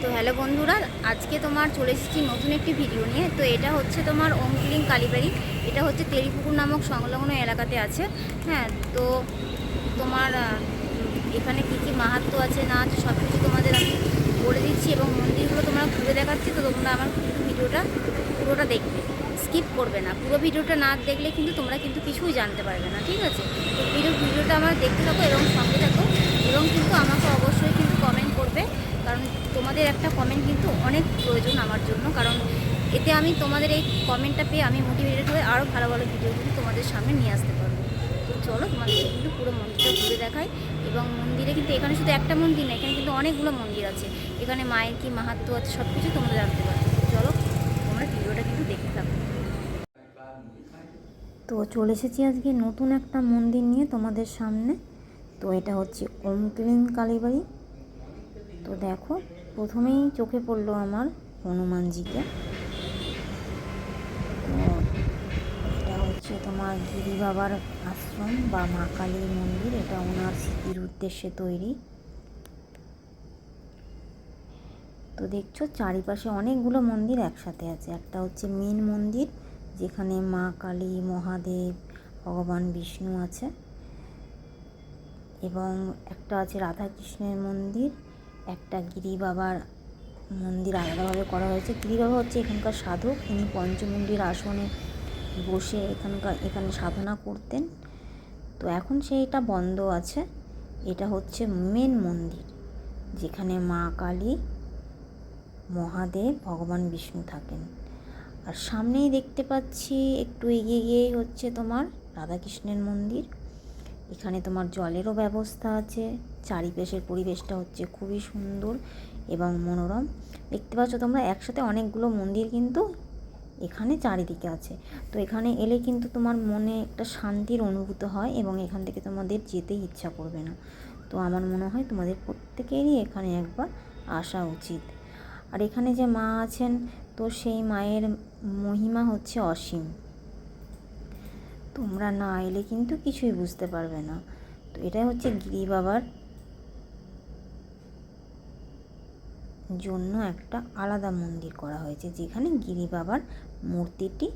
তো হ্যালো বন্ধুরা, আজকে তোমার চলে এসেছি নতুন একটি ভিডিও নিয়ে। তো এটা হচ্ছে তোমার ওমক্লিং কালীবাড়ি। এটা হচ্ছে তেলিপুকুর নামক সংলগ্ন এলাকাতে আছে। হ্যাঁ, তো তোমার এখানে কী কী মাহাত্ম্য আছে না আছে সব কিছু তোমাদের আমি বলে দিচ্ছি এবং মন্দিরগুলো তোমরা ঘুরে দেখাচ্ছি। তো তোমরা আমার ভিডিওটা পুরোটা দেখবে, স্কিপ করবে না। পুরো ভিডিওটা না দেখলে কিন্তু তোমরা কিন্তু কিছুই জানতে পারবে না, ঠিক আছে? তো ভিডিওটা আমার দেখতে থাকো এবং সঙ্গে থাকো, এবং কিন্তু আমাকে অবশ্যই কিন্তু কমেন্ট করবে, কারণ তোমাদের একটা কমেন্ট কিন্তু অনেক প্রয়োজন আমার জন্য। কারণ এতে আমি তোমাদের এই কমেন্টটা পেয়ে আমি মোটিভেটেড হয়ে আরও ভালো ভালো ভিডিও কিন্তু তোমাদের সামনে নিয়ে আসতে পারবো। তো চলো তোমাদের কিন্তু পুরো মন্দিরটা ঘুরে দেখাই। এবং মন্দিরে কিন্তু এখানে শুধু একটা মন্দির না, এখানে কিন্তু অনেকগুলো মন্দির আছে। এখানে মায়ের কী মাহাত্ম্য আছে সব কিছু তোমরা জানতে পারবে। চলো তোমরা ভিডিওটা কিন্তু দেখতে থাকো। তো চলে এসেছি আজকে নতুন একটা মন্দির নিয়ে তোমাদের সামনে। তো এটা হচ্ছে ওমক্লিং কালীবাড়ি। তো দেখো, প্রথমেই চোখে পড়লো আমার হনুমানজিকে। তো এটা হচ্ছে তোমার গিরি বাবার আশ্রম বা মা কালীর মন্দির। এটা ওনার স্মৃতির উদ্দেশ্যে তৈরি। তো দেখছো চারিপাশে অনেকগুলো মন্দির একসাথে আছে। একটা হচ্ছে মেন মন্দির, যেখানে মা কালী, মহাদেব, ভগবান বিষ্ণু আছে, এবং একটা আছে রাধাকৃষ্ণের মন্দির। একটা গিরি বাবার মন্দির আলাদাভাবে করা হয়েছে। গিরি বাবা হচ্ছে এখানকার সাধক। তিনি পঞ্চমুণ্ডির আসনে বসে এখানে সাধনা করতেন। তো এখন সেইটা বন্ধ আছে। এটা হচ্ছে মেন মন্দির, যেখানে মা কালী, মহাদেব, ভগবান বিষ্ণু থাকেন। আর সামনেই দেখতে পাচ্ছি একটু এগিয়ে গিয়েই হচ্ছে তোমার রাধাকৃষ্ণের মন্দির। এখানে তোমার জলেরও ব্যবস্থা আছে। চারিপাশের পরিবেশটা হচ্ছে খুবই সুন্দর এবং মনোরম। দেখতে পাচ্ছ তোমরা একসাথে অনেকগুলো মন্দির কিন্তু এখানে চারিদিকে আছে। তো এখানে এলে কিন্তু তোমার মনে একটা শান্তির অনুভূত হয় এবং এখান থেকে তোমাদের যেতেই ইচ্ছা করবে না। তো আমার মনে হয় তোমাদের প্রত্যেকেরই এখানে একবার আসা উচিত। আর এখানে যে মা আছেন, তো সেই মায়ের মহিমা হচ্ছে অসীম। তোমরা না এলে কিন্তু কিছুই বুঝতে পারবে না। তো এটাই হচ্ছে গিরি বাবার জন্য একটা আলাদা মন্দির করা হয়েছে, যেখানে গিরি বাবার মূর্তিটি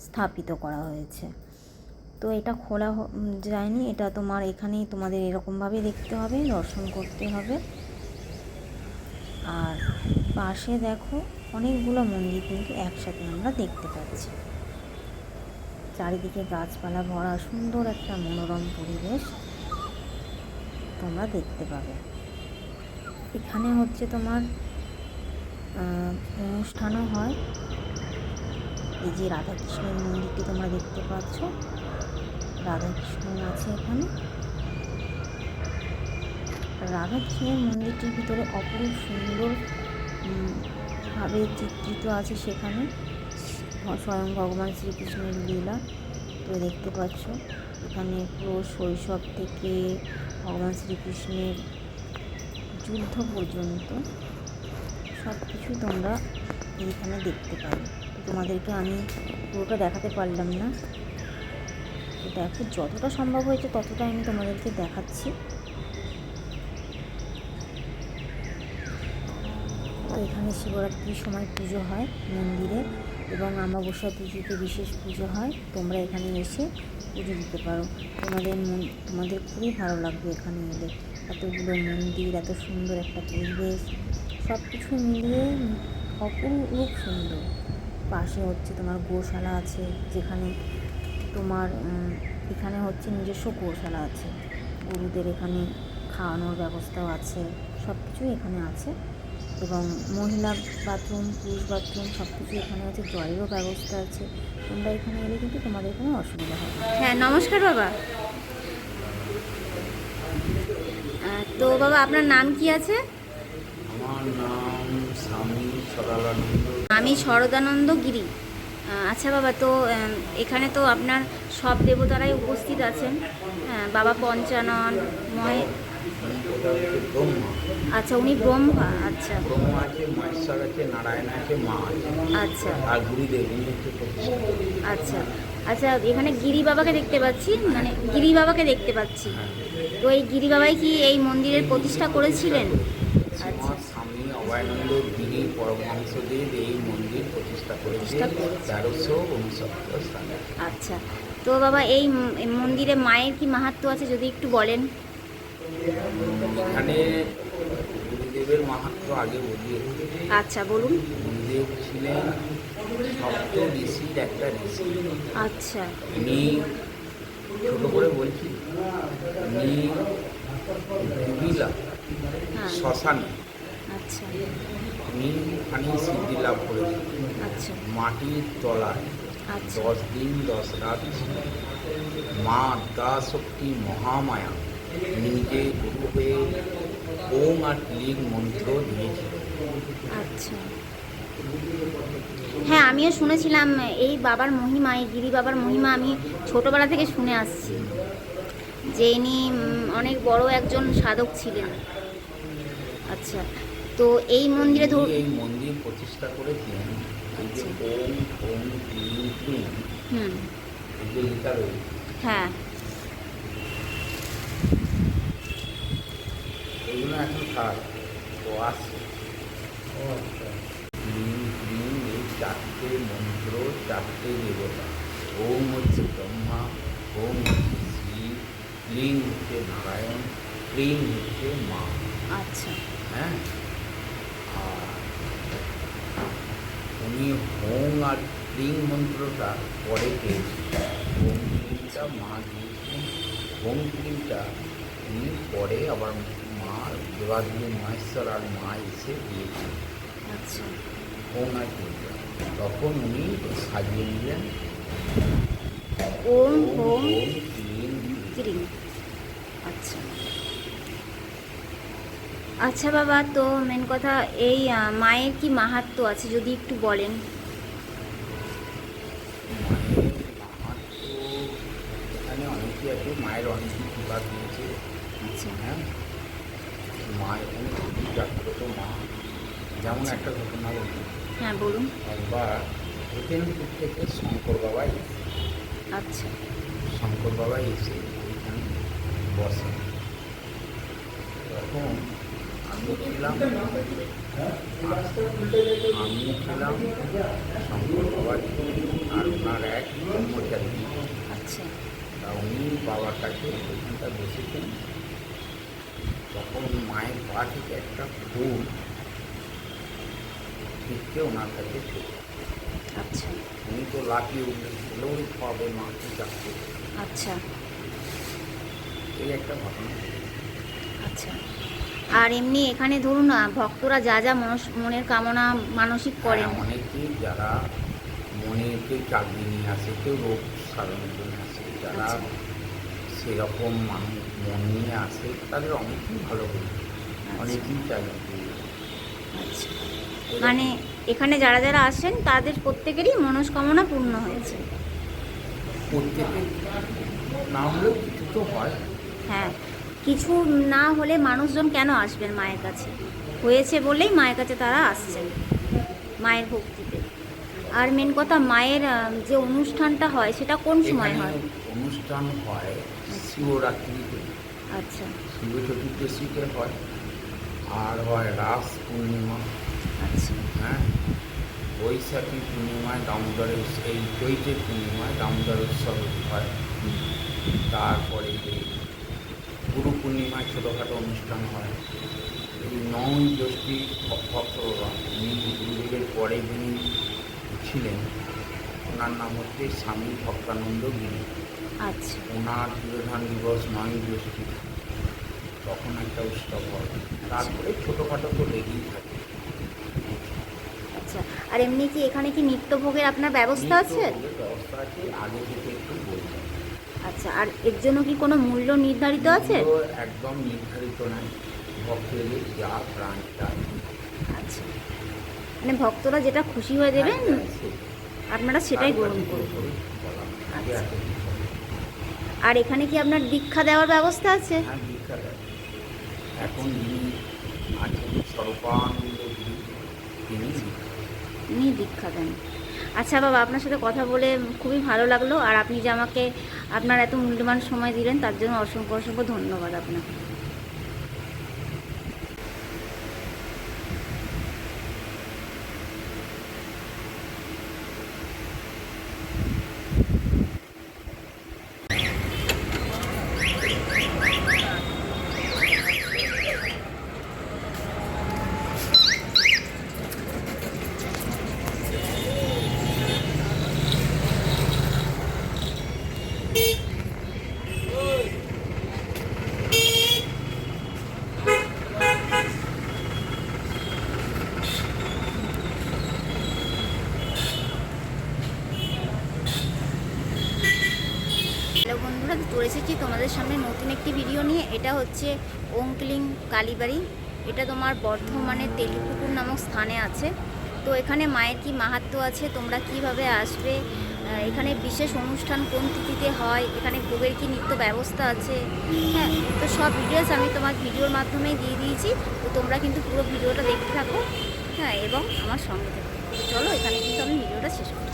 স্থাপিত করা হয়েছে। তো এটা খোলা যায়নি, এটা তোমার এখানেই তোমাদের এরকমভাবে দেখতে হবে, দর্শন করতে হবে। আর পাশে দেখো অনেকগুলো মন্দির কিন্তু একসাথে আমরা দেখতে পাচ্ছি। চারিদিকে গাছপালা ভরা সুন্দর একটা মনোরম পরিবেশ তোমরা দেখতে পাবে। এখানে হচ্ছে তোমার অনুষ্ঠানও হয়। এই যে রাধাকৃষ্ণের মন্দিরটি তোমরা দেখতে পাচ্ছ, রাধাকৃষ্ণ আছে এখানে। রাধাকৃষ্ণের মন্দিরটির ভিতরে অপরূপ সুন্দর ভাবে চিত্রিত আছে সেখানে স্বয়ং ভগবান শ্রীকৃষ্ণের লীলা। তো দেখতে পাচ্ছ এখানে পুরো শৈশব থেকে ভগবান শ্রীকৃষ্ণের যুদ্ধ পর্যন্ত সব কিছু তোমরা এইখানে দেখতে পাবে। তোমাদেরকে আমি পুরোটা দেখাতে পারলাম না, তো দেখো যতটা সম্ভব হয়েছে ততটা আমি তোমাদেরকে দেখাচ্ছি। তো এখানে শিবরাত্রির সময় পুজো হয় মন্দিরে, এবং অমাবস্যা পুজোতে বিশেষ পুজো হয়। তোমরা এখানে এসে পুজো দিতে পারো। তোমাদের খুবই ভালো লাগবে এখানে এলে। এতগুলো মন্দির, এত সুন্দর একটা পরিবেশ, সব কিছু মিলিয়ে অপরূপ সুন্দর। পাশে হচ্ছে তোমার গোশালা আছে, যেখানে তোমার এখানে হচ্ছে নিজস্ব গোশালা আছে। গরুদের এখানে খাওয়ানোর ব্যবস্থাও আছে, সব কিছুই এখানে আছে। এবং মহিলা বাথরুম, পুরুষ বাথরুম সব কিছু এখানে আছে। জলেরও ব্যবস্থা আছে। তোমরা এখানে এলে কিন্তু তোমাদের কোনো অসুবিধা হবে না। হ্যাঁ, নমস্কার বাবা। তো বাবা আপনার নাম কি আছে? আমার নাম আমি শরদানন্দ গিরি। আচ্ছা বাবা, তো এখানে তো আপনার সব দেবতারাই উপস্থিত আছেন। বাবা পঞ্চানন, আচ্ছা উনি ব্রহ্মা। আচ্ছা, ব্রহ্মা আছে, মহেশ্বর আছে, নারায়ণ আছে, মা আছে। আচ্ছা আর গুরুদেব হচ্ছে। আচ্ছা আচ্ছা, এখানে গিরি বাবাকে দেখতে পাচ্ছি, মানে গিরি বাবাকে দেখতে পাচ্ছি। তো এই গিরি বাবাই কি এই মন্দিরের প্রতিষ্ঠা করেছিলেন? আচ্ছা, স্বামী অভয়ানন্দ গিরি পরমহংসদেব এই মন্দির প্রতিষ্ঠা করেছে প্রতিষ্ঠা করেছে। 1369 সালে। আচ্ছা, তো বাবা এই মন্দিরে মায়ের কি মাহাত্ম্য আছে যদি একটু বলেন? এখানে গুরুদেবের মাহাত্ম্য আগে বলিয়ে। আচ্ছা বলুন। গুরুদেব ছিলেন সপ্ত ঋষির একটা ঋষি। আচ্ছা। উনি, ছোট করে বলছি, উনি দুবিলা হ্যাঁ। শ্মশানে আচ্ছা উনি ওখানেই সিদ্ধি লাভ করেছেন। আচ্ছা মাটির তলায় আচ্ছা 10 দিন 10 রাত ছিলেন। মা আদ্যাশক্তি মহামায়া নিজে রূপে ওম আর ক্লিং মন্ত্র দিয়েছিলেন। আচ্ছা। হ্যাঁ, আমিও শুনেছিলাম এই বাবার মহিমা, এই গিরি বাবার মহিমা আমি ছোটবেলা থেকে শুনে আসছি, যে ইনি অনেক বড় একজন সাধক ছিলেন। আচ্ছা, তো এই মন্দিরে উনি এই মন্দির প্রতিষ্ঠা করেছিলেন। এই যে ওম ওম ক্লিং ক্লিং হুম, এই যে লেখা রয়েছে, হ্যাঁ এগুলো এখন থাক তো আসছে। ক্লিং ক্লিং এই 4টে মন্ত্র, 4টে দেবতা। ওম হচ্ছে ব্রহ্মা, ওম হচ্ছে শিব, ক্লিং হচ্ছে নারায়ণ, ক্লিং হচ্ছে মা। আচ্ছা হ্যাঁ, আর উনি হোম আর ক্লিং মন্ত্রটা পরে পেয়েছিলেন। হোম ক্লিংটা মা দিয়েছিলেন। হোম ক্লিংটা উনি পরে আবার মা, দেবাদেবী মহেশ্বর আর মা এসে দিয়েছিলেন আচ্ছা হোম আর ক্লিংটা। তখন উনি সাজিয়ে নিলেন ওম ওম হোম ওম ক্লিং ক্লিং। ক্রিম। আচ্ছা আচ্ছা বাবা, তো মেন কথা এই মায়ের কি মাহাত্ম্য আছে যদি একটু বলেন? মায়ের মাহাত্ম্য এখানে অনেকই আছে। মায়ের অনেকই কৃপা দিয়েছে। আচ্ছা হ্যাঁ, মা এখানে খুবই জাগ্রত মা। যেমন আচ্ছা। একটা ঘটনা বলি। হ্যাঁ বলুন। একবার হেতেনপুর থেকে শঙ্কর বাবা এসে, আচ্ছা শঙ্কর বাবা এসে ওইখানে বসেন। তখন আমি ছিলাম শঙ্কর বাবার আর ওনার এক কর্মচারী। আচ্ছা তা উনি বাবার কাছে ওইখানটা বসেছেন। তখন মায়ের পা থেকে একটা ফুল ছিটকে ওনার কাছে ছিল। আচ্ছা উনি তো লাফিয়ে উঠলেন, বলেও খাওয়াবে মা, কি যাচ্ছে। আচ্ছা এই একটা ঘটনা। আচ্ছা। আর এমনি এখানে ধরুন ভক্তরা যা যা মনের কামনা মানসিক করেন। হ্যাঁ, অনেকেই যারা মনে কেউ চাকরি নিয়ে আসে, কেউ রোগ সারানোর জন্য আসে, যারা আচ্ছা সেরকম মানুষ মন নিয়ে আসে তাদের অনেকেই ভালো করে, অনেকেই চাকরি। আচ্ছা, মানে এখানে যারা যারা আসেন তাদের প্রত্যেকেরই মনস্কামনা পূর্ণ হয়েছে। প্রত্যেকে না হলেও কিছু তো হয়। হ্যাঁ, কিছু না হলে মানুষজন কেন আসবেন মায়ের কাছে? হয়েছে বলেই মায়ের কাছে তারা আসছেন মায়ের ভক্তিতে। আর মেন কথা মায়ের যে অনুষ্ঠানটা হয় সেটা কোন সময় এখানে হয়? অনুষ্ঠান হয় শিবরাত্রিতে, আচ্ছা শিব চতুর্দশীতে হয়, আর হয় রাস পূর্ণিমা। আচ্ছা হ্যাঁ, বৈশাখী পূর্ণিমায় দামোদরের, এই চৈত্রের পূর্ণিমায় দামোদর উৎসব হয়। তারপরে এই গুরু পূর্ণিমায় ছোটোখাটো অনুষ্ঠান হয়। এই 9ই জ্যৈষ্ঠী ভক্তরা, উনি গুরুদেবের পরে যিনি ছিলেন ওনার নাম হচ্ছে স্বামী ভক্তানন্দ গিরি। আচ্ছা ওনার তিরোধান দিবস 9ই জ্যৈষ্ঠী, তখন একটা উৎসব হয়। তারপরে ছোটোখাটো তো লেগেই থাকে। আচ্ছা। আর এমনি কি এখানে কি নিত্যভোগের আপনার ব্যবস্থা আছে? নিত্যভোগের ব্যবস্থা আছে, আগে থেকে একটু বলবেন। আচ্ছা, আর এর জন্য কি কোনো মূল্য নির্ধারিত আছে? মূল্য একদম নির্ধারিত নাই, ভক্তদের যা প্রাণ চায়। আচ্ছা, মানে ভক্তরা যেটা খুশি হয়ে দেবেন হ্যাঁ, সেটাই। আপনারা সেটাই গ্রহণ তার কাছে করবেন। করে বলা আগে আচ্ছা। এত কিছু হয়। আর এখানে কি আপনার দীক্ষা দেওয়ার ব্যবস্থা আছে? হ্যাঁ, দীক্ষা দেয়। এখন যিনি আছেন স্বরূপানন্দ গিরি, তিনি দীক্ষা দেন। উনি দীক্ষা দেন। আচ্ছা বাবা, আপনার সাথে কথা বলে খুবই ভালো লাগলো। আর আপনি যে আমাকে আপনার এত মূল্যবান সময় দিলেন তার জন্য অসংখ্য অসংখ্য ধন্যবাদ আপনাকে। চলে এসেছি তোমাদের সামনে নতুন একটি ভিডিও নিয়ে। এটা হচ্ছে ওঙ্কলিং কালীবাড়ি। এটা তোমার বর্ধমানের তেলিপুকুর নামক স্থানে আছে। তো এখানে মায়ের কি মাহাত্ম্য আছে, তোমরা কিভাবে আসবে, এখানে বিশেষ অনুষ্ঠান কোন তিথিতে হয়, এখানে ভোগের কি নিত্য ব্যবস্থা আছে, হ্যাঁ, তো সব ডিটেলস আমি তোমার ভিডিওর মাধ্যমেই দিয়ে দিয়েছি। তো তোমরা কিন্তু পুরো ভিডিওটা দেখতে থাকো, হ্যাঁ, এবং আমার সঙ্গে থাকো। তো চলো এখানে কিন্তু আমি ভিডিওটা শেষ করি।